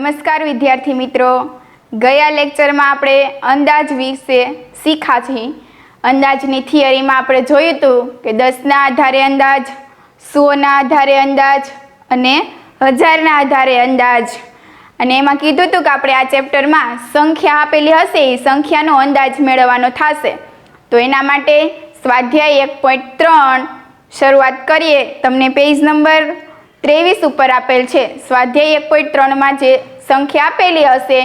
નમસ્કાર વિદ્યાર્થી મિત્રો, ગયા લેક્ચરમાં આપણે અંદાજ વિશે શીખ્યા છીએ। અંદાજની થિયરીમાં આપણે જોયું હતું કે 10ના આધારે અંદાજ, 100ના આધારે અંદાજ અને 1000ના આધારે અંદાજ, અને એમાં કીધું હતું કે આપણે આ ચેપ્ટરમાં સંખ્યા આપેલી હશે એ સંખ્યાનો અંદાજ મેળવવાનો થશે। તો એના માટે સ્વાધ્યાય 1.3 શરૂઆત કરીએ। તમને પેજ નંબર 23 ઉપર આપેલ છે। સ્વાધ્યાય 1.3 માં જે સંખ્યા આપેલી હશે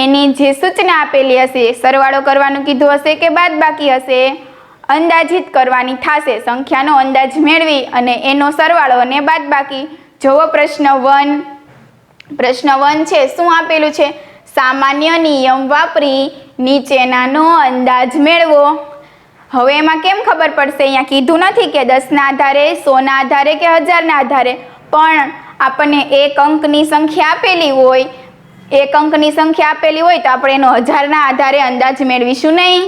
એની જે સૂચના આપેલી હશે, સરવાળો કરવાનું કીધું હશે કે બાદબાકી હશે, અંદાજિત કરવાની થશે। સંખ્યાનો અંદાજ મેળવી અને એનો સરવાળો અને બાદબાકી। જોવો પ્રશ્ન 1। પ્રશ્ન 1 છે, શું આપેલું છે? સામાન્ય નિયમ વાપરી નીચેનાનો અંદાજ મેળવો। હવે એમાં કેમ ખબર પડશે? અહીંયા કીધું નથી કે 10ના આધારે, 100ના આધારે કે 1000ના આધારે, પણ આપણને એક અંકની સંખ્યા આપેલી હોય, એક અંકની સંખ્યા આપેલી હોય તો આપણે એનો 1000ના આધારે અંદાજ મેળવીશું નહીં,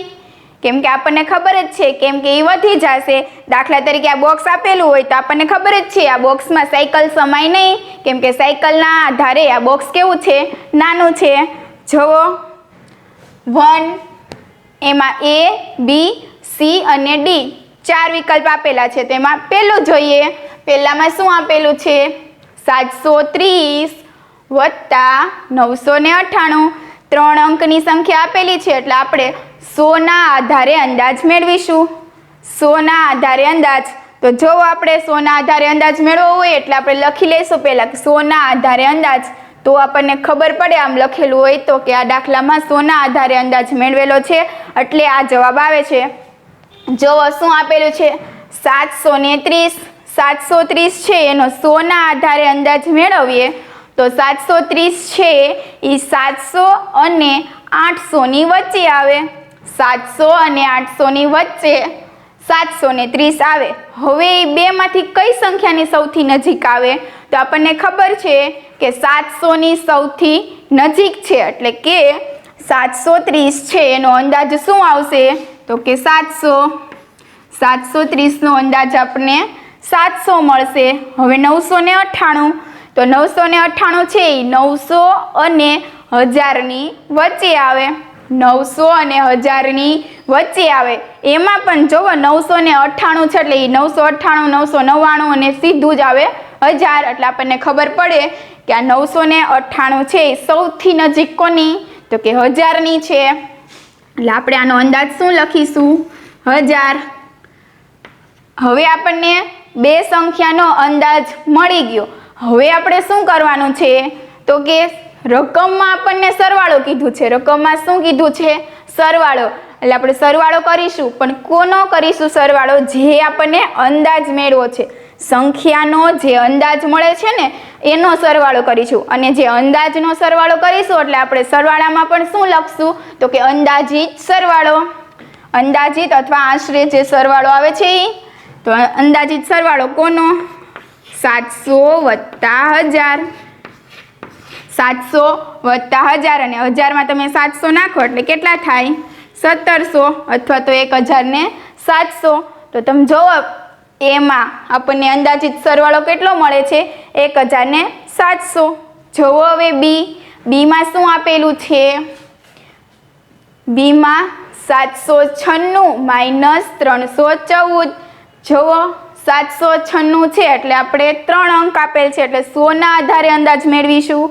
કેમ કે આપણને ખબર જ છે, કેમ કે એ વધી જશે। દાખલા તરીકે આ બોક્સ આપેલું હોય તો આપણને ખબર જ છે આ બોક્સમાં સાયકલ સમાય નહીં, કેમ કે સાયકલના આધારે આ બોક્સ કેવું છે? નાનું છે। જુઓ 1, એમાં A, B, C અને D 4 વિકલ્પ આપેલા છે। તેમાં પહેલું જોઈએ। પહેલામાં શું આપેલું છે? 730 વત્તા 998, 3 અંકની સંખ્યા આપેલી છે એટલે આપણે 100ના આધારે અંદાજ મેળવીશું। 100ના આધારે અંદાજ, તો જો આપણે 100ના આધારે અંદાજ મેળવવો હોય એટલે આપણે લખી લઈશું પહેલા કે 100ના આધારે અંદાજ, તો આપણને ખબર પડે આમ લખેલું હોય તો કે આ દાખલામાં 100ના આધારે અંદાજ મેળવેલો છે એટલે આ જવાબ આવે છે। જો શું આપેલું છે? 730 છે એનો 100ના આધારે અંદાજ મેળવીએ તો 730 છે એ 700 અને 800ની વચ્ચે આવે। 700 અને 800ની વચ્ચે 730 આવે। હવે એ બેમાંથી કઈ સંખ્યાની સૌથી નજીક આવે? તો આપણને ખબર છે કે 700ની સૌથી નજીક છે એટલે કે 730 છે એનો અંદાજ શું આવશે? તો કે 700। 730નો અંદાજ આપણને 700 મળશે। હવે 998, તો 998 છે એ 900 અને 1000ની વચ્ચે આવે। 900 અને 1000ની વચ્ચે આવે। એમાં પણ જોવો 998 છે એટલે એ 998, 999 અને સીધું જ આવે 1000, એટલે આપણને ખબર પડે કે આ 998 છે એ સૌથી નજીક કોની? તો કે 1000ની છે, એટલે આપણે આનો અંદાજ શું લખીશું? 1000। હવે આપણને બે સંખ્યાનો અંદાજ મળી ગયો। હવે આપણે શું કરવાનું છે? તો કે રકમમાં આપણને સરવાળો કીધું છે। રકમમાં શું કીધું છે? સરવાળો, એટલે આપણે સરવાળો કરીશું, પણ કોનો કરીશું સરવાળો? જે આપણને અંદાજ મેળવો છે, સંખ્યાનો જે અંદાજ મળે છે ને એનો સરવાળો કરીશું। અને જે અંદાજનો સરવાળો કરીશું એટલે આપણે સરવાળામાં પણ શું લખશું? તો કે અંદાજિત સરવાળો। અંદાજિત અથવા આશરે જે સરવાળો આવે છે એ, તો અંદાજિત સરવાળો કોનો? 700 વત્તા 1000। 700 વત્તા 1000, અને 1000માં તમે 700 નાખો એટલે કેટલા થાય? 1700, અથવા તો 1000 ને 700। તો તમે જોવો એમાં આપણને અંદાજિત સરવાળો કેટલો મળે છે? 1700। જોવો હવે બીમાં શું આપેલું છે? બીમાં 796 - 314। જોવો 796 છે એટલે આપણે 3 અંક આપેલ છે એટલે 100ના આધારે અંદાજ મેળવીશું।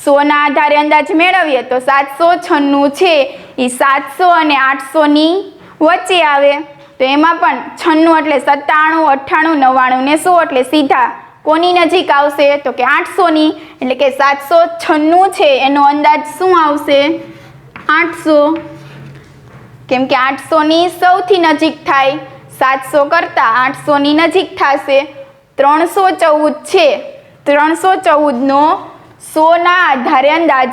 100ના આધારે અંદાજ મેળવીએ તો 796 છે એ 700 અને 800ની વચ્ચે આવે। તો એમાં પણ 96 એટલે 97, 98, 99 ને 100 એટલે સીધા કોની નજીક આવશે? તો કે 800ની, એટલે કે 796 છે એનો અંદાજ શું આવશે? 800, કેમ કે 800ની સૌથી નજીક થાય। 700 કરતા 800ની નજીક થશે। 314 છે, 314નો 100ના આધારે અંદાજ,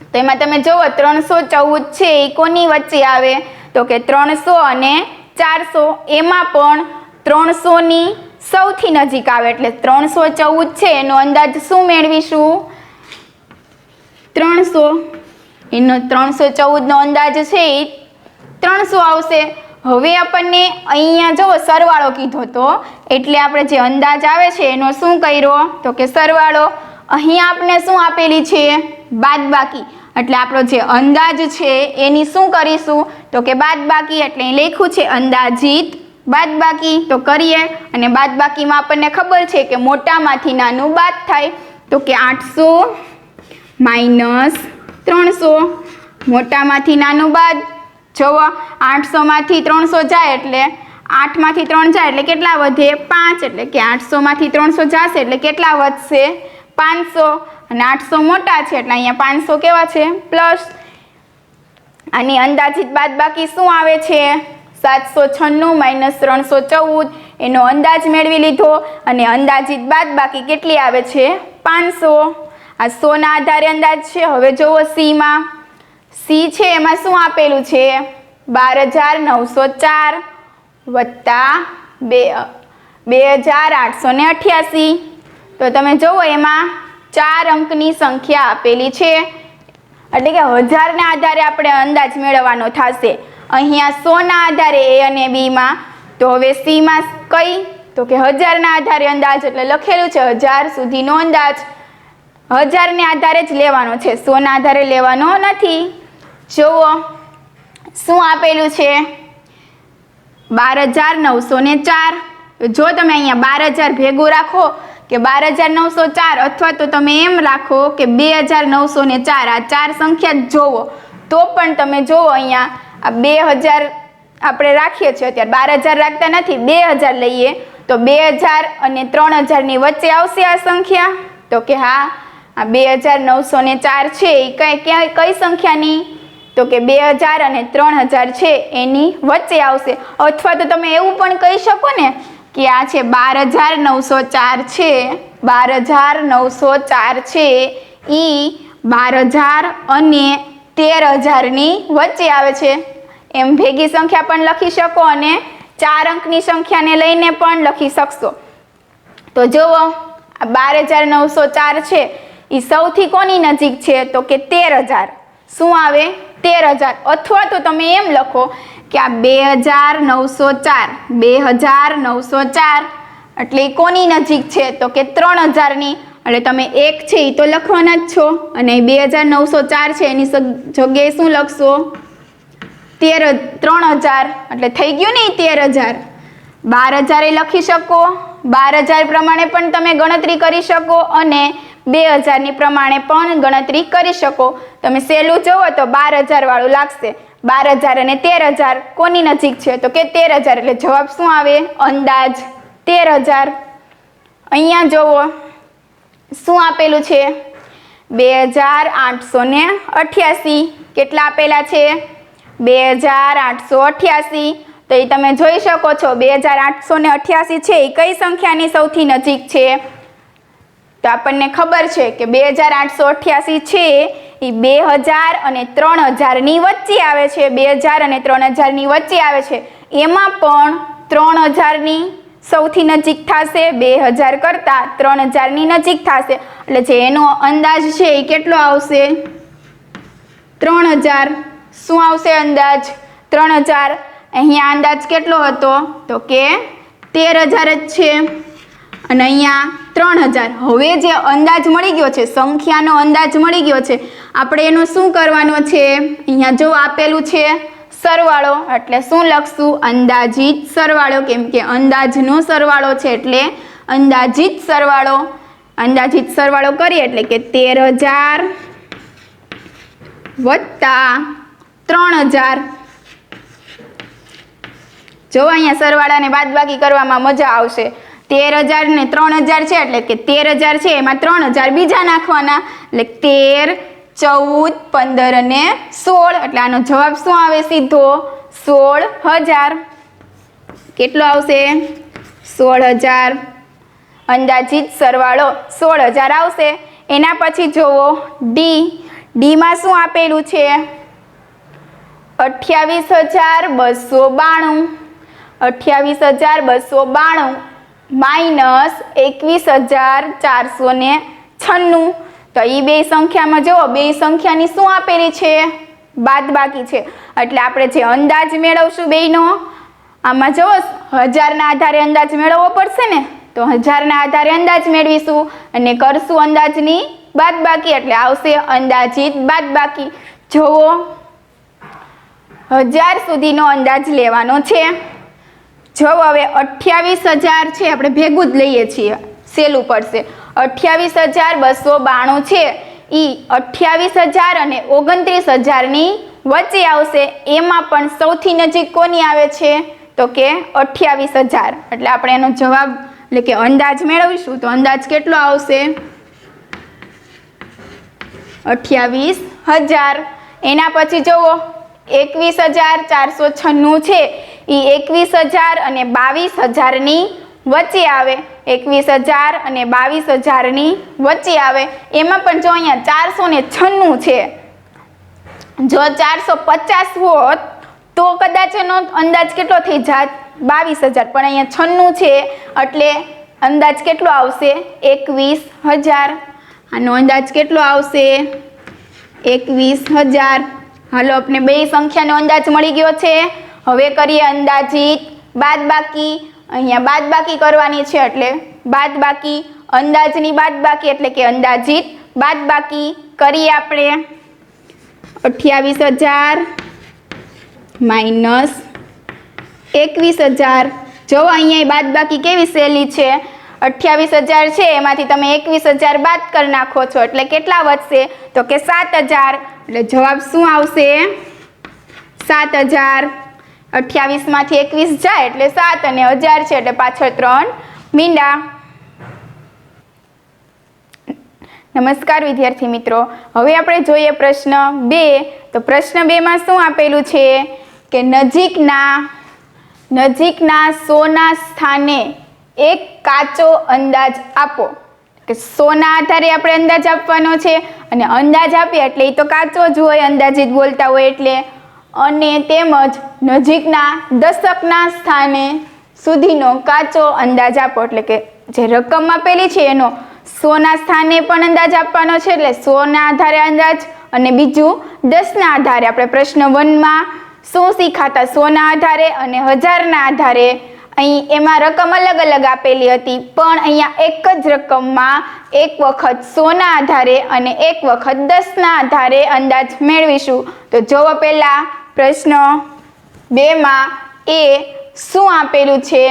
તો એમાં તમે જુઓ 314 છે એ કોની વચ્ચે આવે? તો કે 300 અને 400, એમાં પણ 300ની સૌથી નજીક આવે એટલે 314 છે એનો અંદાજ શું મેળવીશું? 300, એનો 314નો અંદાજ છે એ 300 આવશે। હવે આપણને અહીંયા જો સરવાળો કીધો તો એટલે આપણે જે અંદાજ આવે છે એનો શું કર્યો? તો કે સરવાળો। અહીં આપણે શું આપેલી છે? બાદબાકી. એટલે આપણો જે અંદાજ છે એની શું કરીશું? તો કે બાદબાકી. એટલે અહીં લખ્યું છે અંદાજિત બાદબાકી. તો કરીએ, અને બાદબાકીમાં આપણને ખબર છે કે મોટામાંથી નાનું બાદ થાય. તો કે 800 માઇનસ 300. મોટામાંથી નાનું બાદ. જુઓ, 800 માંથી 300 જાય એટલે 8 માંથી 3 જાય એટલે કેટલા વધે? 5. એટલે કે 800 માંથી 300 જશે એટલે કેટલા વધશે? 500. અને 800 મોટા છે એટલે અહીંયા 500 કેવા છે? પ્લસ. આની અંદાજિત બાદબાકી શું આવે છે? 796 માઇનસ 314. એનો અંદાજ મેળવી લીધો, અને અંદાજિત બાદબાકી કેટલી આવે છે? 500. આ 100 ના આધારે અંદાજ છે. હવે જુઓ સીમાં. સી છે એમાં શું આપેલું છે? 12904 વત્તા 2888. તો તમે જુઓ એમાં 4 અંકની સંખ્યા આપેલી છે. એટલે કે 1000 ના આધારે આપણે અંદાજ મેળવવાનો થશે. અહીંયા 100 ના આધારે એ અને બીમાં. તો હવે સીમાં કઈ? તો કે 1000 ના આધારે અંદાજ. એટલે લખેલું છે 1000 સુધીનો અંદાજ. 1000 ને આધારે જ લેવાનો છે, 100 ના આધારે લેવાનો નથી. જુઓ શું આપેલું છે? 12904. જો તમે અહીંયા 12000 ભેગું રાખો કે 12904, અથવા તો તમે એમ રાખો કે 2904, આ 4 સંખ્યા જ જોવો તો પણ તમે જોવો અહીંયા આ 2000 આપણે રાખીએ છીએ. અત્યારે 12000 રાખતા નથી, 2000 લઈએ તો 2000 અને 3000 ની વચ્ચે આવશે આ સંખ્યા. તો કે હા, આ 2904 છે એ કઈ સંખ્યાની? તો કે 2000 અને 3000 છે એની વચ્ચે આવશે. અથવા તો તમે એવું પણ કહી શકો ને કે આ છે 12904 છે, 12904 છે એ 12000 અને 13000 ની વચ્ચે આવે છે. એમ ભેગી સંખ્યા પણ લખી શકો, અને 4 અંકની સંખ્યાને લઈને પણ લખી શકશો. તો જુઓ, આ 12904 છે એ સૌથી કોની નજીક છે? તો કે 13000. શું આવે? 13000. અથવા તો તમે એમ લખો કે આ 2904 એટલે કોની નજીક છે? તો કે 3000 ની. એટલે તમે 1 છે એ તો લખવાના જ છો, અને 2904 છે એની જગ્યાએ શું લખશો? 3000. એટલે થઈ ગયું ને 13000. 12000 એ લખી શકો, 12000 પ્રમાણે પણ તમે ગણતરી કરી શકો, અને 2000 ની પ્રમાણે પણ ગણતરી કરી શકો. તમે સહેલું જોવો તો 12000 વાળું લાગશે. 12000 અને 13000 કોની નજીક છે? તો કે 13000. એટલે જવાબ શું આવે? અંદાજ 13000. અહીંયા જોવો શું આપેલું છે? 2888. કેટલા આપેલા છે? 2888. તો એ તમે જોઈ શકો છો 2888 છે એ કઈ સંખ્યાની સૌથી નજીક છે? તો આપણને ખબર છે કે 2888 છે એ 2000 અને 3000 ની વચ્ચે આવે છે. 2000 અને 3000 ની વચ્ચે આવે છે. એમાં પણ 3000 ની સૌથી નજીક થશે. 2000 કરતાં 3000 ની નજીક થશે. એટલે જે એનો અંદાજ છે એ કેટલો આવશે? 3000. શું આવશે અંદાજ? 3000. અહીંયા અંદાજ કેટલો હતો? તો કે 13000 જ છે, અને અહીંયા 3000. હવે જે અંદાજ મળી ગયો છે, સંખ્યાનો અંદાજ મળી ગયો છે, આપણે એનો શું કરવાનો છે? અહીંયા જો આપેલું છે સરવાળો. એટલે શું લખશું? અંદાજિત સરવાળો. કેમ કે અંદાજનો સરવાળો છે એટલે અંદાજિત સરવાળો. અંદાજિત સરવાળો કરીએ એટલે કે 13000 વત્તા 3000. જો અહીંયા સરવાળાને બાદબાકી કરવામાં મજા આવશે. 13000 ને 3000 છે એટલે કે 13000 છે એમાં 3000 બીજા નાખવાના. એટલે 13, 14, 15 અને 16. એટલે આનો જવાબ શું આવે? સીધો 16000. કેટલો આવશે? 16000. અંદાજિત સરવાળો 16000 આવશે. એના પછી જોવો ડીમાં શું આપેલું છે? 28292. 28292 માઇનસ 21496. તો એ બે સંખ્યામાં જુઓ, બે સંખ્યાની શું આપેલી છે? બાદબાકી છે. એટલે આપણે જે અંદાજ મેળવશું બેયનો, આમાં જુઓ 1000 ના આધારે અંદાજ મેળવવો પડશે ને. તો 1000ના આધારે અંદાજ મેળવીશું અને કરશું અંદાજની બાદબાકી, એટલે આવશે અંદાજિત બાદબાકી. જોવો 1000 સુધીનો અંદાજ લેવાનો છે. જો હવે 28,000 છે, આપણે ભેગું જ લઈએ છીએ, સહેલું પડશે. 28,292 છે એ 28,000 અને 29,000ની વચ્ચે આવશે. એમાં પણ સૌથી નજીક કોની આવે છે તો કે 28,000. એટલે આપણે એનો જવાબ એટલે કે અંદાજ મેળવીશું તો અંદાજ કેટલો આવશે 28,000. એના પછી જુઓ 21,496 છે એ 21,000 અને 22,000ની વચ્ચે આવે. 21,000 અને 22,000ની વચ્ચે આવે. એમાં પણ જો અહીંયા 496 છે, જો 450 હોત તો કદાચ એનો અંદાજ કેટલો થઈ જાત 22,000, પણ અહીંયા 96 છે એટલે અંદાજ કેટલો આવશે 21,000. આનો અંદાજ કેટલો આવશે 21,000. હાલો, આપણે બે સંખ્યાનો અંદાજ મળી ગયો છે. હવે કરીએ અંદાજિત બાદબાકી. અહીંયા બાદબાકી કરવાની છે એટલે બાદબાકી, અંદાજની બાદબાકી એટલે કે અંદાજિત બાદબાકી કરીએ આપણે. 28,000 માઇનસ 21,000. જો અહીંયા બાદબાકી કેવી સહેલી છે, 28,000 છે એમાંથી તમે 21,000 બાદ કરી નાખો છો એટલે કેટલા વધશે તો કે 7,000. એટલે જવાબ શું આવશે 7,000. 28માંથી 21 જાય એટલે 7 અને 1000 છે એટલે પાછળ 3 મીંડા. નમસ્કાર વિદ્યાર્થી મિત્રો, હવે આપણે જોઈએ પ્રશ્ન 2. તો પ્રશ્ન 2માં શું આપેલું છે કે નજીકના 100ના સ્થાને એક કાચો અંદાજ આપો. કે 100ના આધારે આપણે અંદાજ આપવાનો છે અને અંદાજ આપીએ એટલે એ તો કાચો જ હોય, અંદાજિત બોલતા હોય એટલે. અને તેમજ નજીકના દશકના સ્થાને સુધીનો કાચો અંદાજ આપો. એટલે કે જે રકમ આપેલી છે એનો 100ના સ્થાને પણ અંદાજ આપવાનો છે એટલે 100ના આધારે અંદાજ, અને બીજું 10ના આધારે. આપણે પ્રશ્ન 1માં શું શીખાતા 100ના આધારે અને 1000ના આધારે. અહીં એમાં રકમ અલગ અલગ આપેલી હતી, પણ અહીંયા એક જ રકમમાં એક વખત 100ના આધારે અને એક વખત 10ના આધારે અંદાજ મેળવીશું. તો જોવો પહેલા પ્રશ્ન 2માં એ શું આપેલું છે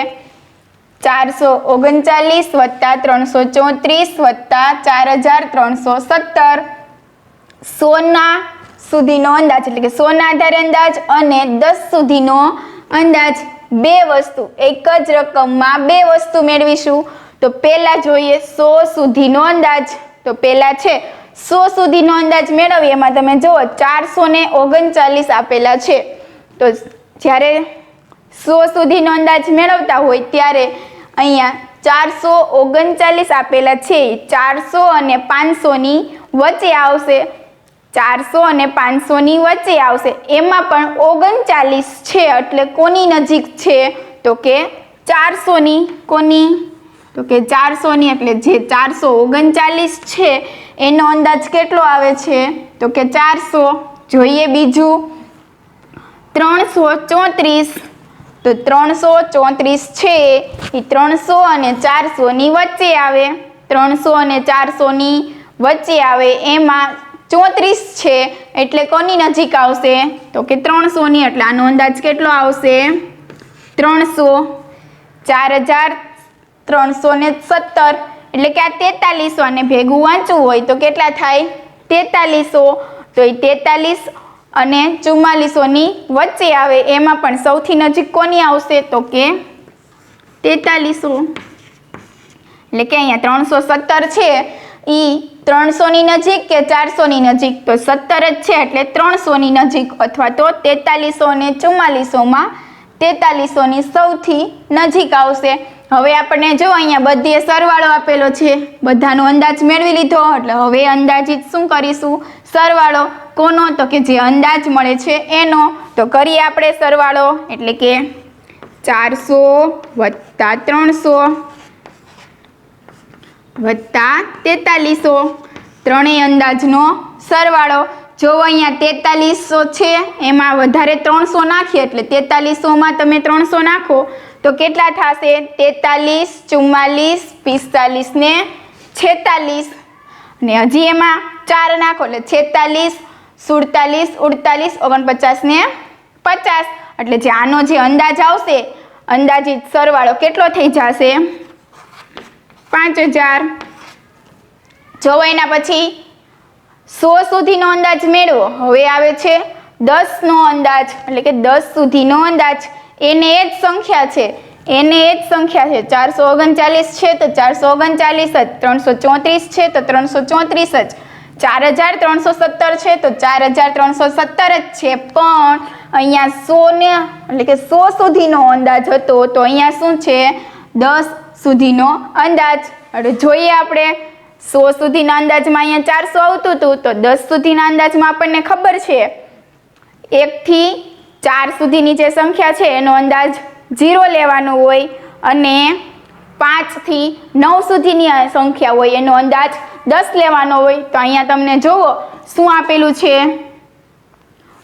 439 વત્તા 334 વત્તા 4,317 100ના સુધીનો અંદાજ એટલે કે 100ના આધારે અંદાજ અને 10 સુધીનો અંદાજ. બે વસ્તુ એક જ રકમમાં બે વસ્તુ મેળવીશું. તો પહેલા જોઈએ 100 સુધીનો અંદાજ. તો પહેલા છે 100 સુધીનો અંદાજ મેળવીએ. એમાં તમે જુઓ 439 આપેલા છે. તો જ્યારે 100 સુધીનો અંદાજ મેળવતા હોય ત્યારે અહીંયા 439 આપેલા છે, 400 અને 500ની વચ્ચે આવશે. 400 અને 500ની વચ્ચે આવશે. એમાં પણ 39 છે એટલે કોની નજીક છે તો કે 400ની. કોની તો કે 400ની. એટલે જે 439 છે એનો અંદાજ કેટલો આવે છે તો કે 400. જોઈએ બીજું 334. તો 334 છે એ 300 અને 400ની વચ્ચે આવે. 300 અને 400ની વચ્ચે આવે. એમાં 34 છે એટલે કોની નજીક આવશે તો કે 300ની. એટલે આનો અંદાજ કેટલો આવશે 300. 4,317 એટલે કે આ 4300 અને ભેગું વાંચવું હોય તો કેટલા થાય 4300. તો એ 43 અને 4400ની વચ્ચે આવે. એમાં પણ સૌથી નજીક કોની આવશે તો કે 4300. એટલે કે અહીંયા 317 છે એ 300ની નજીક કે 400ની નજીક તો 17 જ છે એટલે 300ની નજીક, અથવા તો 4300 અને 4400માં 4300ની સૌથી નજીક આવશે. હવે આપણે જો અહીંયા બધે સરવાળો આપેલો છે, બધાનો અંદાજ મેળવી લીધો એટલે હવે અંદાજિત શું કરીશું સરવાળો. કોનો તો કે જે અંદાજ મળે છે એનો. તો કરીએ આપણે સરવાળો. એટલે કે 400 વત્તા 300 વત્તા 4300, ત્રણેય અંદાજનો સરવાળો. જો અહીંયા 4300 છે એમાં વધારે 300 નાખીએ એટલે 4300માં તમે 300 નાખો તો કેટલા થશે? 43, 44, 45 ને 46. અને હજી એમાં 4 નાખો એટલે 46, 47, 48, 49 ને 50. એટલે જે આનો જે અંદાજ આવશે, અંદાજિત સરવાળો કેટલો થઈ જશે? 5000. જો એના પછી 100 સુધીનો અંદાજ મેળવો. હવે આવે છે 10 નો અંદાજ, એટલે કે 10 સુધીનો અંદાજ. એને એ જ સંખ્યા છે, એને એ જ સંખ્યા છે. 439 છે તો 439 જ, 334 છે તો 334 જ, 4317 છે તો 4317 જ છે. પણ અહીંયા 100 ને એટલે કે 100 સુધીનો અંદાજ હતો, તો અહીંયા શું છે? 10 સુધીનો અંદાજ. એટલે જોઈએ આપણે 100 સુધીના અંદાજમાં અહીંયા 400 આવતું હતું, તો 10 સુધીના અંદાજમાં આપણને ખબર છે 1 થી 4 સુધીની જે સંખ્યા છે એનો અંદાજ 0 લેવાનો હોય, અને 5 થી 9 સુધીની સંખ્યા હોય એનો અંદાજ 10 લેવાનો હોય. તો અહીંયા તમને જોવો શું આપેલું છે?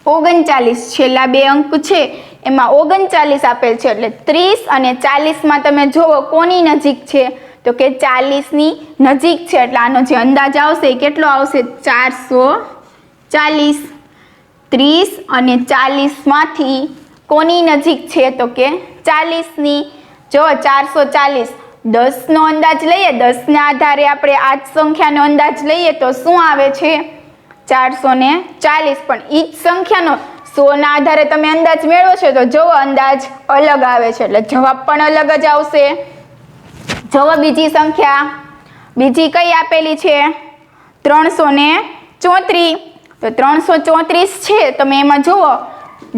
39. છેલ્લા 2 અંક છે એમાં 39 આપેલ છે. એટલે 30 અને 40માં તમે જોવો કોની નજીક છે? તો કે 40ની નજીક છે. એટલે આનો જે અંદાજ આવશે કેટલો આવશે? 440. 30 અને 40માંથી કોની નજીક છે? તો કે 40ની. જો 440, 10નો અંદાજ લઈએ, 10ના આધારે આપણે આ જ સંખ્યાનો અંદાજ લઈએ તો શું આવે છે? 440. પણ એ જ સંખ્યાનો 100ના આધારે તમે અંદાજ મેળવો છો તો જો અંદાજ અલગ આવે છે, એટલે જવાબ પણ અલગ જ આવશે. જુઓ બીજી સંખ્યા, બીજી કઈ આપેલી છે? 334. તો 334 છે, તમે એમાં જુઓ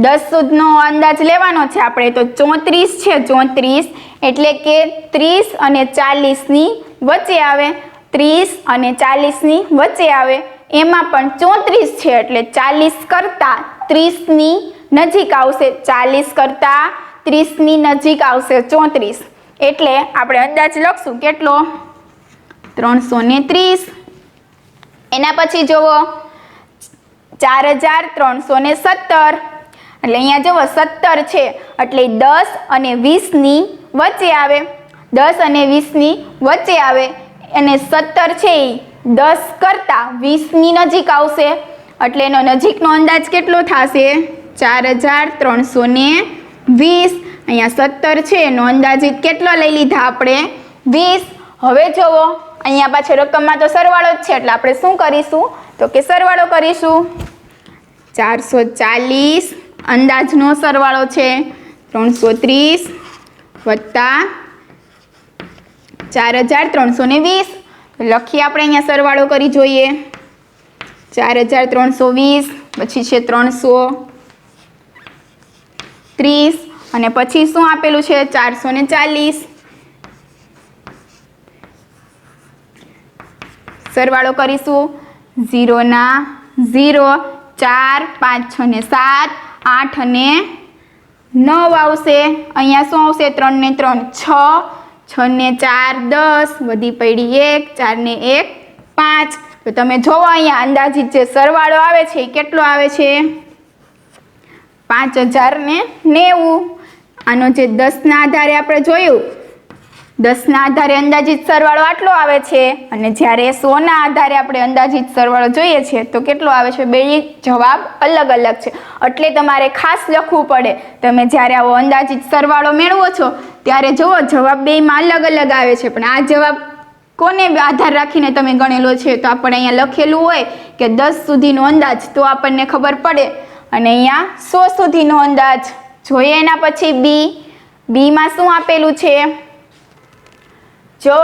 10 સુધીનો અંદાજ લેવાનો છે આપણે, તો 34 છે. 34 એટલે કે 30 અને 40ની વચ્ચે આવે, 30 અને 40ની વચ્ચે આવે. એમાં પણ 34 છે એટલે 40 કરતાં 30ની નજીક આવશે, 40 કરતાં 30ની નજીક આવશે 34. એટલે આપણે અંદાજ લખશું કેટલો? 330. એના પછી જુઓ 4317. એટલે અહીંયા જુઓ 17 છે એટલે 10 અને 20ની વચ્ચે આવે, 10 અને 20ની વચ્ચે આવે. અને 17 છે એ 10 કરતાં 20ની નજીક આવશે, એટલે એનો નજીકનો અંદાજ કેટલો થશે? 4320. અહીંયા 17 છે એનો અંદાજિત કેટલો લઈ લીધા આપણે? 20. હવે જુઓ અહીંયા પાછળ રકમમાં તો સરવાળો જ છે, એટલે આપણે શું કરીશું? તો કે સરવાળો કરીશું. 440 અંદાજનો સરવાળો છે, 330 વત્તા 4320. લખીએ આપણે અહીંયા સરવાળો કરી જોઈએ. 4320 પછી છે 330 અને પછી શું આપેલું છે? 440. સરવાળો કરીશું. 0 ના 0, 4, 5, 6 ને 7, 8 અને 9 આવશે. અહીંયા શું આવશે? 3 ને 3 6, 6 ને 4 10, વધી પડી 1, 4 ને 1 5. તો તમે જોવો અહીંયા અંદાજિત જે સરવાળો આવે છે એ કેટલો આવે છે? 5090. આનો જે 10ના આધારે આપણે જોયું, 10ના આધારે અંદાજિત સરવાળો આટલો આવે છે, અને જ્યારે 100ના આધારે આપણે અંદાજિત સરવાળો જોઈએ છે તો કેટલો આવે છે? બે જવાબ અલગ અલગ છે. એટલે તમારે ખાસ લખવું પડે. તમે જ્યારે આવો અંદાજિત સરવાળો મેળવો છો ત્યારે જુઓ જવાબ બેમાં અલગ અલગ આવે છે, પણ આ જવાબ કોને આધાર રાખીને તમે ગણેલો છે? તો આપણે અહીંયા લખેલું હોય કે 10 સુધીનો અંદાજ, તો આપણને ખબર પડે. અને અહીંયા 100 સુધીનો અંદાજ જોઈએ. એના પછી બીમાં શું આપેલું છે? જો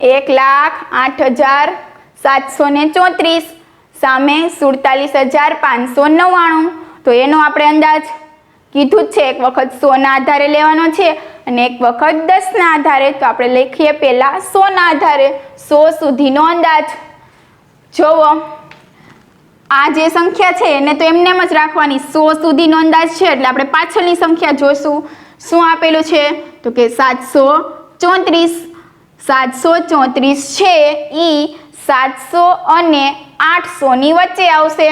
1,08,734 સામે 47,599. તો એનો આપણે અંદાજ કીધું જ છે, એક વખત 100ના આધારે લેવાનો છે અને એક વખત 10ના આધારે. તો આપણે લખીએ પહેલા 100ના આધારે. 100 સુધીનો અંદાજ. જોવો આ જે સંખ્યા છે એને તો એમને જ રાખવાની. 100 સુધીનો અંદાજ છે એટલે આપણે પાછળની સંખ્યા જોશું. શું આપેલું છે? તો કે 734. 734 છે એ 700 અને 800ની વચ્ચે આવશે.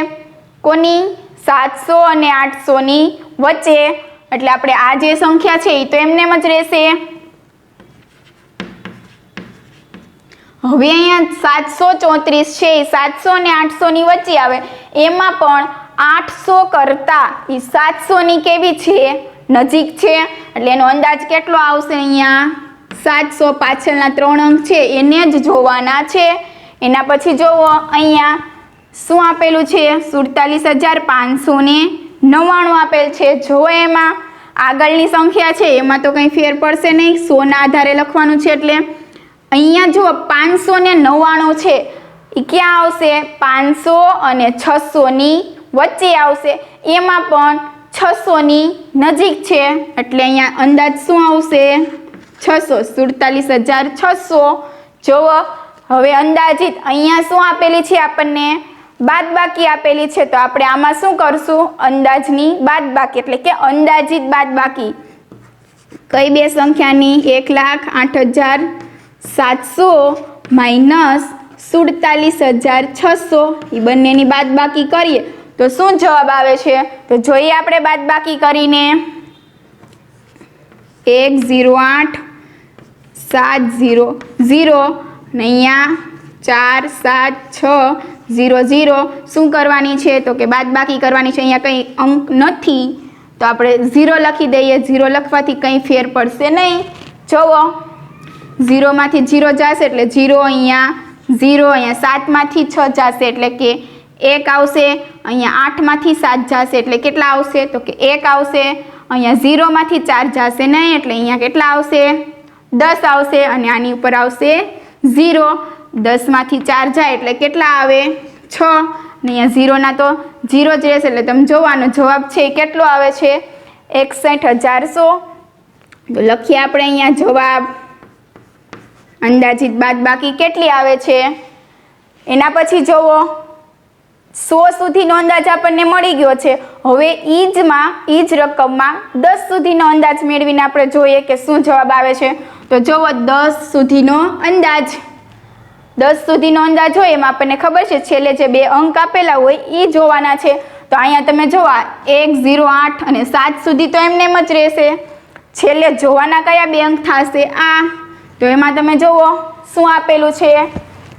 કોની? 700 અને 800ની વચ્ચે. એટલે આપણે આ જે સંખ્યા છે એ તો એમનેમ જ રહેશે. હવે અહીંયા 734 છે, 700 અને 800 ની વચ્ચે આવે. એમાં પણ 800 કરતા એ 700 ની કેવી છે? નજીક છે. એટલે એનો અંદાજ કેટલો આવશે? અહીંયા 700 પાછળના 3 અંક છે એને જ જોવાના છે. એના પછી જોવો અહીંયા શું આપેલું છે? 47,599 આપેલ છે. જો એમાં આગળની સંખ્યા છે એમાં તો કંઈ ફેર પડશે નહીં, 100 ના આધારે લખવાનું છે. એટલે અહીંયા જો 599 છે એ ક્યાં આવશે? 500 અને 600 ની વચ્ચે આવશે. એમાં પણ 600 ની નજીક છે એટલે અહીંયા અંદાજ શું આવશે? 47,600. જોવો હવે અંદાજિત અહીંયા શું આપેલી છે? આપણને બાદબાકી આપેલી છે. તો આપણે આમાં શું કરશું? અંદાજની બાદબાકી એટલે કે અંદાજિત બાદબાકી. કઈ બે સંખ્યાની? 1,08,700 માઇનસ 47,600 એ બંનેની બાદબાકી કરીએ તો શું જવાબ આવે છે? તો જોઈએ આપણે બાદબાકી કરીને. 1,08,700 અને અહીંયા 4,7,6,0,0 શું કરવાની છે? તો કે બાદબાકી કરવાની છે. અહીંયા કંઈ અંક નથી તો આપણે 0 લખી દઈએ. 0 લખવાથી કંઈ ફેર પડશે નહીં. જોવો 0 માંથી 0 જશે એટલે 0 અહીંયા 0, અહીંયા 7 માંથી 6 જશે એટલે કે 1 આવશે. અહીંયા 8 માંથી 7 જશે એટલે કેટલા આવશે? તો કે 1 આવશે. અહીંયા 0 માંથી 4 જશે નહીં એટલે અહીંયા કેટલા આવશે? 10 આવશે. અને આની ઉપર આવશે 0. 10 માંથી 4 જાય એટલે કેટલા આવે? 6. અને અહીંયા 0 ના તો 0 જ રહેશે એટલે તમે જોવાનો જવાબ છે એ કેટલો આવે છે? 61,400. તો લખીએ આપણે અહીંયા જવાબ. અંદાજિત બાદબાકી કેટલી આવે છે? એના પછી જોવો 100 સુધીનો અંદાજ આપણને મળી ગયો છે. હવે ઈ જ રકમમાં 10 સુધીનો અંદાજ મેળવીને આપણે જોઈએ કે શું જવાબ આવે છે. તો જોવો 10 સુધીનો અંદાજ. 10 સુધીનો અંદાજ હોય એમાં આપણને ખબર છે છેલ્લે જે બે અંક આપેલા હોય એ જોવાના છે. તો અહીંયા તમે જોવા 1, 0, 8 અને 7 સુધી તો એમનેમ જ રહેશે. છેલ્લે જોવાના કયા બે અંક થશે? આ. તો એમાં તમે જુઓ શું આપેલું છે?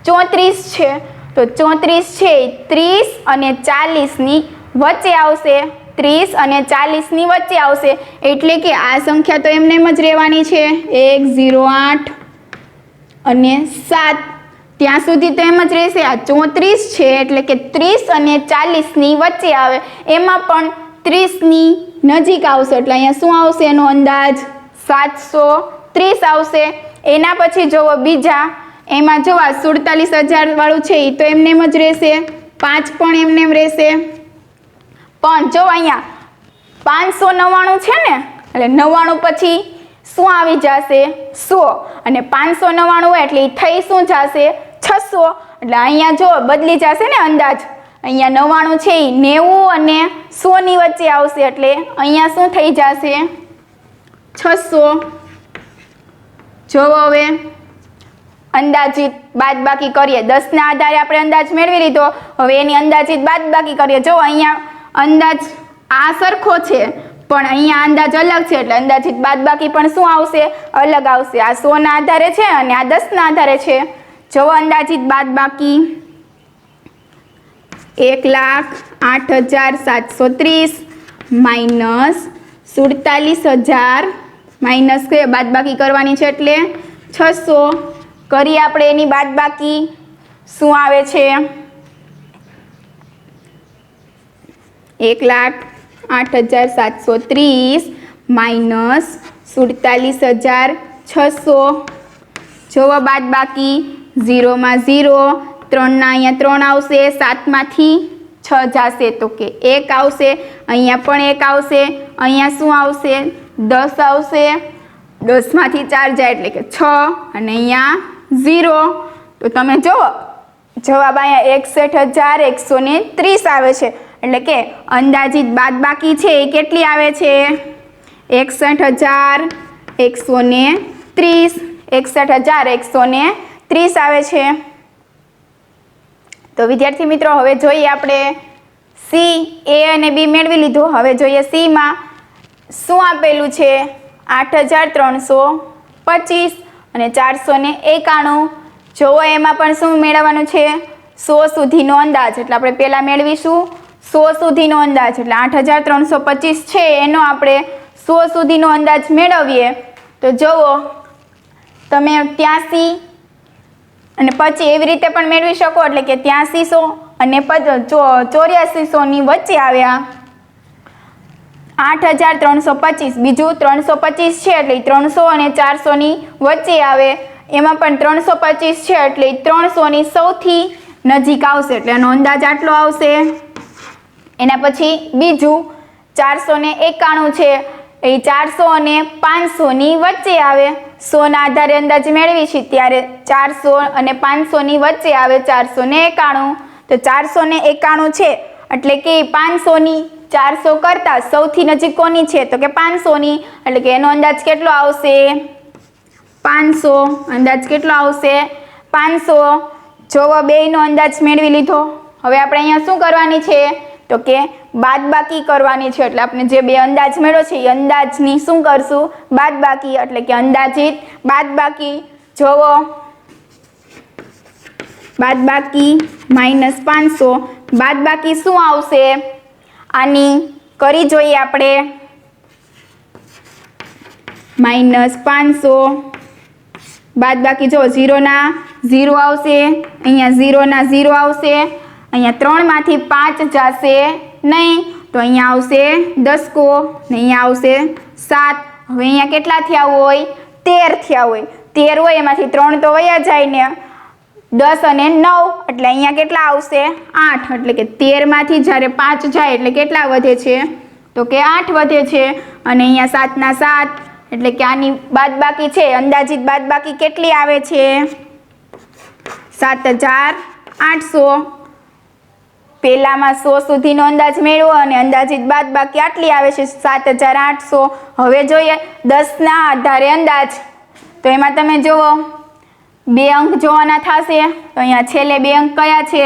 34 છે. તો 34 છે 30 અને 40 ની વચ્ચે આવશે. 30 અને 40 ની વચ્ચે આવશે એટલે કે આ સંખ્યા તો એમનેમ જ રહેવાની છે. 1, 0, 8 અને 7 ત્યાં સુધી તો એમ જ રહેશે. આ 34 છે એટલે કે 30 અને 40 ની વચ્ચે આવે. એમાં પણ 30 ની નજીક આવશે એટલે અહીંયા શું આવશે? એનો અંદાજ 730 આવશે. એના પછી જોવો બીજા એમાં જોવા 47,000 વાળું છે એ તો એમનેમ જ રહેશે. 5 પણ એમનેમ રહેશે. પણ જો અહીંયા 599 છે ને એટલે 99 પછી શું આવી જશે? 100. અને 599 હોય એટલે થઈ શું જશે? 600. એટલે અહીંયા જો બદલી જશે ને અંદાજ. અહીંયા 99 છે એ 90 અને 100 ની વચ્ચે આવશે એટલે અહીંયા શું થઈ જશે? 600. જોવો હવે અંદાજિત બાદબાકી કરીએ. 10 ના આધારે આપણે અંદાજ મેળવી લીધો. હવે એની અંદાજિત બાદબાકી કરીએ. જો અહીંયા અંદાજ આ સરખો છે પણ અહીંયા અંદાજ અલગ છે એટલે અંદાજિત બાદબાકી પણ શું આવશે? અલગ આવશે. આ 100 ના આધારે છે અને આ 10 ના આધારે છે. જોવો અંદાજિત બાદબાકી 1,08,730 માઇનસ 47,000 માઇનસ બાદબાકી કરવાની છે એટલે 600 કરીએ આપણે એની બાદબાકી. શું આવે છે? 1,08,730 માઇનસ 47,600. જોવો બાદબાકી 0 માં 0, 3 ના અહીંયા 3 આવશે. 7 માંથી 6 જશે તો કે 1 આવશે. અહીંયા પણ 1 આવશે. અહીંયા શું આવશે? 10 આવશે. 10 માંથી 4 જાય એટલે કે 6 અને અહીંયા 0. તો તમે જુઓ જવાબ અહીંયા 61,130 આવે છે. એટલે કે અંદાજિત બાદબાકી છે એ કેટલી આવે છે? 61,130. 61,130 આવે છે. તો વિદ્યાર્થી મિત્રો હવે જોઈએ આપણે સી, એ અને બી મેળવી લીધું. હવે જોઈએ સી માં શું આપેલું છે 8325 અને 491. જોવો એમાં પણ શું મેળવવાનું છે 100 સુધીનો અંદાજ. એટલે આપણે પહેલાં મેળવીશું 100 સુધીનો અંદાજ. એટલે 8325 છે એનો આપણે 100 સુધીનો અંદાજ મેળવીએ તો જુઓ તમે 83 અને પછી એવી રીતે પણ મેળવી શકો. એટલે કે 8300 અને 8400ની વચ્ચે આવ્યા 8325. બીજું 325 છે એટલે 300 અને 400ની વચ્ચે આવે. એમાં પણ 325 છે એટલે 300ની સૌથી નજીક આવશે. એટલે આનો અંદાજ આટલો આવશે. એના પછી બીજું 491 છે એ 400 અને 500ની વચ્ચે આવે. 100ના આધારે અંદાજ મેળવી છે ત્યારે 400 અને 500ની વચ્ચે આવે 491. તો 491 છે એટલે કે 500ની 400 કરતાં સૌથી નજીક કોની છે તો કે 500ની. એટલે કે એનો અંદાજ કેટલો આવશે 500. અંદાજ કેટલો આવશે 500. જોવો બેયનો અંદાજ મેળવી લીધો. હવે આપણે અહીંયા શું કરવાની છે તો કે બાદબાકી કરવાની છે. એટલે આપણે જે બે અંદાજ મેળવ્યો છે એ અંદાજની શું કરશું બાદબાકી. એટલે કે અંદાજિત બાદબાકી. જોવો બાદબાકી -500. બાદબાકી શું આવશે આની કરી જોઈએ આપણે. -500 બાદબાકી જો 0ના 0 આવશે. અહીંયા 0ના 0 આવશે. અહીંયા 3માંથી 5 જશે નહીં તો અહીંયા આવશે 10 કો ને અહીંયા આવશે 7. હવે અહીંયા કેટલા થયા હોય 13 થયા હોય. 13 હોય એમાંથી 3 તો વયા જાય ને 10 અને 9 એટલે અહીંયા કેટલા આવશે 8. એટલે કે 13માંથી જ્યારે 5 જાય એટલે કેટલા વધે છે તો કે 8 વધે છે. અને અહીંયા 7ના 7 એટલે કે આની બાદબાકી છે અંદાજિત બાદબાકી કેટલી આવે છે 7800. પહેલામાં 100 સુધીનો અંદાજ મેળવો અને અંદાજિત બાદબાકી આટલી આવે છે 7800. હવે જોઈએ 10ના આધારે અંદાજ. તો એમાં તમે જુઓ બે અંક જોવાના થશે. તો અહીંયા છેલ્લે બે અંક કયા છે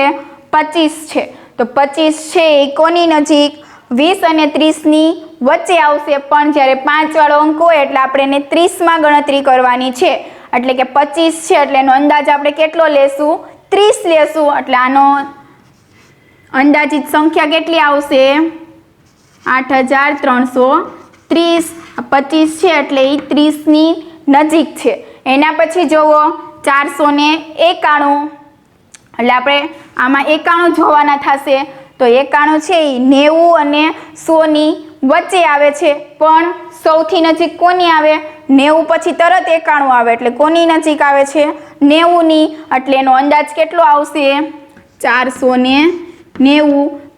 25 છે. તો 25 છે એ કોની નજીક 20 અને 30ની વચ્ચે આવશે. પણ જ્યારે 5 વાળો અંક હોય એટલે આપણે એને 30માં ગણતરી કરવાની છે. એટલે કે 25 છે એટલે એનો અંદાજ આપણે કેટલો લેશું 30 લેશું. એટલે આનો અંદાજિત સંખ્યા કેટલી આવશે 8330. 25 છે એટલે એ 30ની નજીક છે. એના પછી જુઓ 491. એટલે આપણે આમાં 91 જોવાના થશે. તો 91 છે એ 90 અને 100ની વચ્ચે આવે છે. પણ સૌથી નજીક કોની આવે 90 પછી તરત 91 આવે. એટલે કોની નજીક આવે છે 90ની. એટલે એનો અંદાજ કેટલો આવશે 490.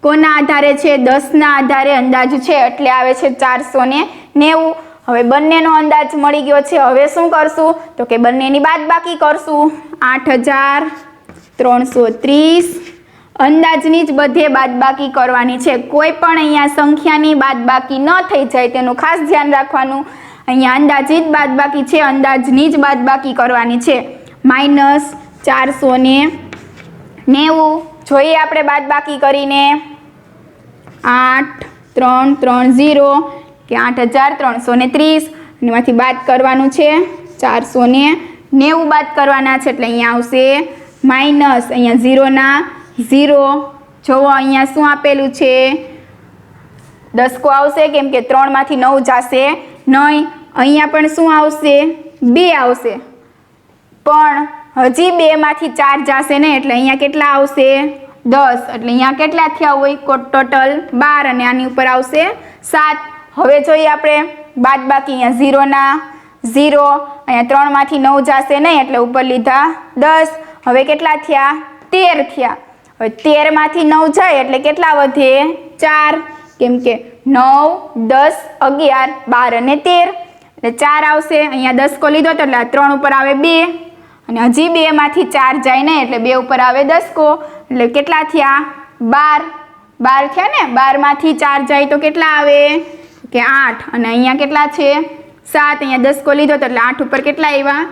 કોના આધારે છે 10ના આધારે અંદાજ છે એટલે આવે છે 490. હવે બંનેનો અંદાજ મળી ગયો છે. હવે શું કરશું તો કે બંનેની બાદબાકી કરશું. 8330. અંદાજની જ બધે બાદબાકી કરવાની છે. કોઈ પણ અહીંયા સંખ્યાની બાદબાકી ન થઈ જાય તેનું ખાસ ધ્યાન રાખવાનું. અહીંયા અંદાજિત બાદબાકી છે અંદાજની જ બાદબાકી કરવાની છે. -490. જોઈએ આપણે બાદબાકી કરીને 8330 કે 8330 એમાંથી બાદ કરવાનું છે 490 બાદ કરવાના છે. એટલે અહીંયા આવશે માઇનસ. અહીંયા 0ના 0. જોવો અહીંયા શું આપેલું છે 10 કો આવશે કેમ કે 3માંથી 9 જશે નહીં. અહીંયા પણ શું આવશે 2 આવશે પણ હજી 2માંથી 4 જશે નહીં. એટલે અહીંયા કેટલા આવશે 10. એટલે અહીંયા કેટલા થયા હોય ટોટલ 12 અને આની ઉપર આવશે 7. હવે જોઈએ આપણે બાદબાકી. અહીંયા 0ના 0. અહીંયા 3માંથી 9 જશે નહીં એટલે ઉપર લીધા 10. હવે કેટલા થયા 13 થયા. હવે 13માંથી 9 જાય એટલે કેટલા વધે 4. કેમ કે 9 10 11 12 અને 13 એટલે 4 આવશે. અહીંયા 10 કો લીધો તો એટલે 3 ઉપર આવે 2 અને હજી 2માંથી 4 જાય ને એટલે 2 ઉપર આવે 10 કો. એટલે કેટલા થયા 12 થયા ને. 12માંથી 4 જાય તો કેટલા આવે કે 8 અને અહીંયા કેટલા છે 7. અહીંયા 10 કો લીધો તો એટલે 8 ઉપર કેટલા આવ્યા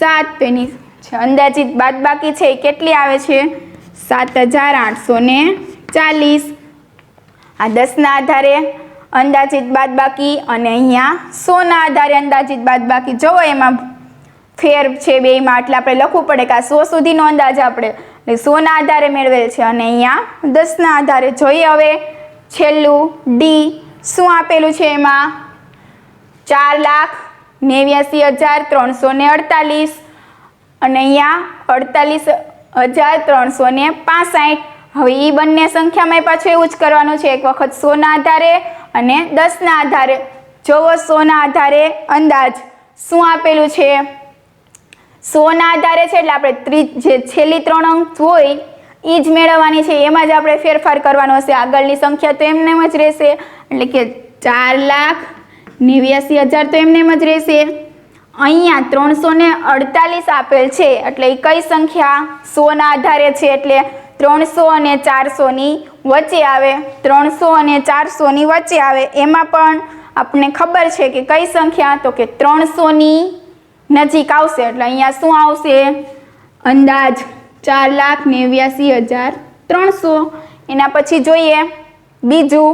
7. તો એની અંદાજિત બાદબાકી છે એ કેટલી આવે છે 7840. આ 10ના આધારે અંદાજિત બાદબાકી અને અહીંયા 100 ના આધારે અંદાજિત બાદબાકી. જોવો એમાં ફેર છે બેયમાં, એટલે આપણે લખવું પડે કે આ 100 સુધીનો અંદાજ આપણે 100 ના આધારે મેળવેલ છે અને અહીંયા 10 ના આધારે. જોઈએ હવે છેલ્લું ડી શું આપેલું છે એમાં 4,89,348 અને અહીંયા 48,365. હવે એ બંને સંખ્યામાં પાછું એવું જ કરવાનું છે, એક વખત 100 ના આધારે અને 10 ના આધારે. જોવો 100 ના આધારે અંદાજ શું આપેલું છે. 100 ના આધારે છે એટલે આપણે જે છેલ્લી 3 અંક હોય એ જ મેળવવાની છે, એમાં જ આપણે ફેરફાર કરવાનો હશે. આગળની સંખ્યા તો એમને જ રહેશે, એટલે કે 4,89,000 તો એમને જ રહેશે. અહીંયા 348 આપેલ છે એટલે એ કઈ સંખ્યા 100 ના આધારે છે, એટલે 300 અને 400 ની વચ્ચે આવે. 300 અને 400 ની વચ્ચે આવે. એમાં પણ આપણને ખબર છે કે કઈ સંખ્યા, તો કે 300 ની નજીક આવશે. એટલે અહીંયા શું આવશે અંદાજ 4,89,300. એના પછી જોઈએ બીજું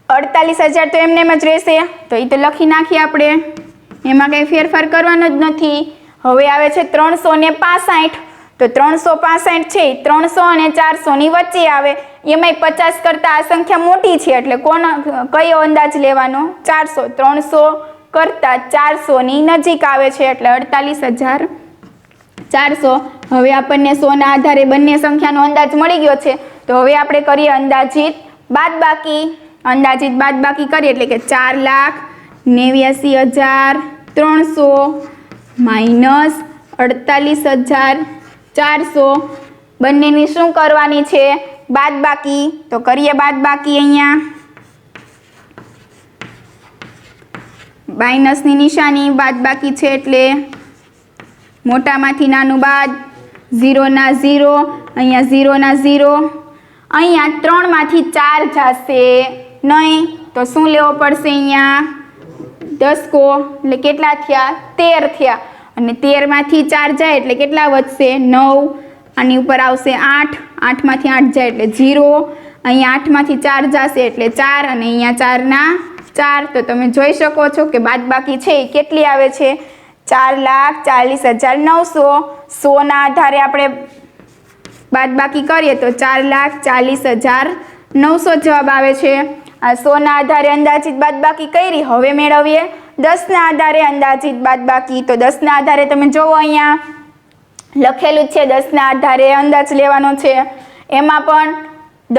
48,000 તો એમને જ રહેશે, તો એ તો લખી નાખીએ આપણે, એમાં કંઈ ફેરફાર કરવાનો જ નથી. હવે આવે છે 365, તો 365 છે 300 અને 400 ની વચ્ચે આવે. એમાંય 50 કરતાં આ સંખ્યા મોટી છે, એટલે કયો અંદાજ લેવાનો 400. 300 કરતાં 400 ની નજીક આવે છે, એટલે 48,400. હવે આપણને 100 ના આધારે બંને સંખ્યાનો અંદાજ મળી ગયો છે, તો હવે આપણે કરીએ અંદાજિત બાદબાકી. અંદાજિત બાદબાકી કરીએ એટલે કે 4,89,300 માઇનસ 48,400. બંનેની શું કરવાની છે બાદબાકી. તો કરીએ બાદબાકી. અહીંયા માઇનસની નિશાની, બાદબાકી છે એટલે મોટામાંથી નાનું બાદ, 0 ના 0, અહીંયા 0 ના 0. અહીંયા 3 માંથી 4 જશે નહીં, તો શું લેવો પડશે અહીંયા 10 કો, એટલે કેટલા થયા 13 થયા. અને 13 માંથી 4 જાય એટલે કેટલા વધશે 9. આની ઉપર આવશે 8, 8 માંથી 8 જાય એટલે 0. અહીંયા 8 માંથી 4 જશે એટલે 4 અને અહીંયા 4 ના 4. તો તમે જોઈ શકો છો કે બાદબાકી છે એ કેટલી આવે છે 4,40,900. 100 ના આધારે આપણે બાદબાકી કરીએ તો 4,40,900 જવાબ આવે છે. આ 100 ના આધારે અંદાજિત બાદબાકી કરી. હવે મેળવીએ 10 ના આધારે અંદાજિત બાદબાકી. તો 10 ના આધારે તમે જોવો અહીંયા લખેલું છે 10 ના આધારે અંદાજ લેવાનો છે. એમાં પણ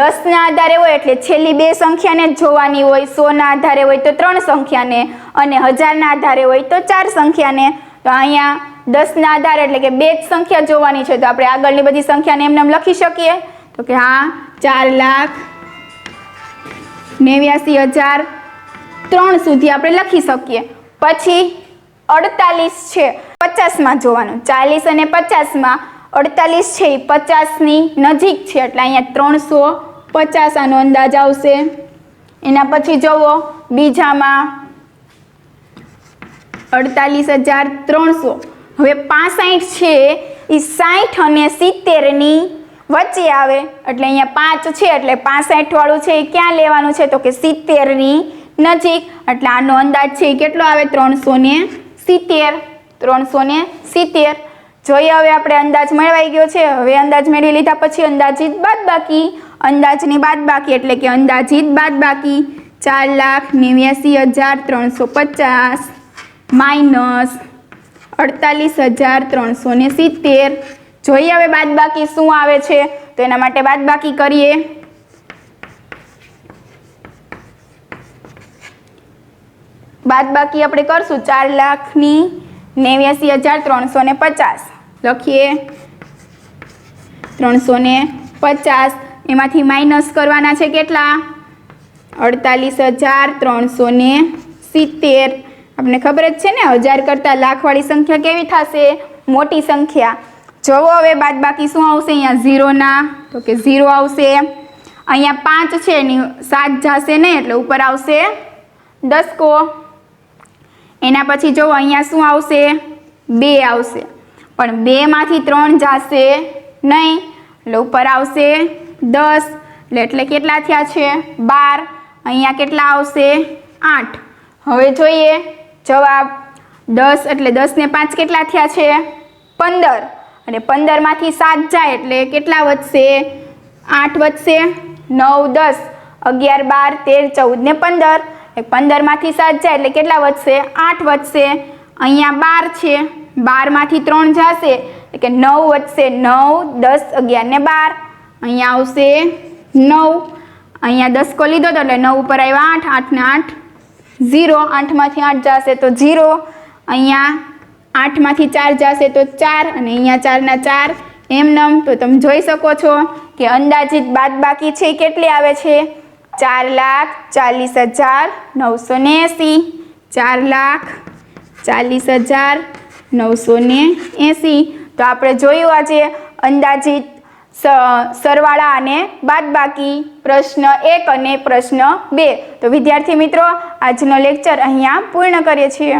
10 ના આધારે હોય એટલે છેલ્લી બે સંખ્યાને જ જોવાની હોય. 100 ના આધારે હોય તો 3 સંખ્યાને અને 1000 ના આધારે હોય તો 4 સંખ્યાને. તો અહીંયા 10 ના આધારે એટલે કે બે જ સંખ્યા જોવાની છે, તો આપણે આગળની બધી સંખ્યાને એમને લખી શકીએ. તો કે હા 4,89,300 સુધી આપણે લખી શકીએ. પછી 48 છે 50માં જોવાનું. 40 અને 50માં 48 છે એ 50ની નજીક છે, એટલે અહીંયા 350 આનો અંદાજ આવશે. એના પછી જુઓ બીજામાં 48,300. હવે 65 છે એ 60 અને 70ની વચ્ચે આવે, એટલે અહીંયા 5 છે એટલે 65 વાળું છે એ ક્યાં લેવાનું છે, તો કે 70ની નજીક. એટલે આનો અંદાજ છે એ કેટલો આવે 370. 370. જોઈએ હવે આપણે અંદાજ મેળવાઈ ગયો છે. હવે અંદાજ મેળવી લીધા પછી અંદાજિત બાદબાકી. અંદાજની બાદબાકી એટલે કે અંદાજિત બાદબાકી 4,89,350 માઇનસ 48,370. જોઈએ હવે બાદબાકી શું આવે છે, તો એના માટે બાદબાકી કરીએ. બાદબાકી આપણે કરશું 4,89,350. લખીએ 350. એમાંથી માઇનસ કરવાના છે કેટલા 48,370. આપણે ખબર જ છે ને 1000 કરતાં લાખવાળી સંખ્યા કેવી થશે મોટી સંખ્યા. જોવો હવે બાદબાકી શું આવશે. અહીંયા 0 ના, તો કે 0 આવશે. અહીંયા 5 છે એની 7 જશે નહીં એટલે ઉપર આવશે 10 કો. એના પછી જો અહીંયા શું આવશે 2 આવશે, પણ 2 માંથી 3 જશે નહીં એટલે ઉપર આવશે 10. એટલે કેટલા થયા છે 12. અહીંયા કેટલા આવશે 8। હવે જોઈએ જવાબ 10 એટલે 10 ને 5 કેટલા થયા છે 15 અને 15 માંથી 7 જાય એટલે કેટલા વધશે 8 વધશે 9 10 11 12 13 14 ને 15 15 માંથી 7 જાય એટલે કેટલા વધશે 8 વધશે। અહીંયા 12 છે 12 માંથી 3 જશે એટલે કે 9 વધશે 9 10 11 ને 12 અહીંયા આવશે 9। અહીંયા 10 કો લીધો તો એટલે 9 ઉપર આવ્યા 8 8 ને 8 0 8 માંથી 8 જશે તો 0। અહીંયા 8 માંથી 4 જશે તો 4 અને અહીંયા 4 ના 4 એમનેમ। તો તમે જોઈ શકો છો કે અંદાજિત બાદબાકી છે કેટલી આવે છે 4,40,980 4,40,980। તો આપણે જોયું આજે અંદાજિત સરવાળા અને બાદબાકી પ્રશ્ન 1 અને પ્રશ્ન 2। તો વિદ્યાર્થી મિત્રો આજનો લેક્ચર અહીંયા પૂર્ણ કરીએ છીએ।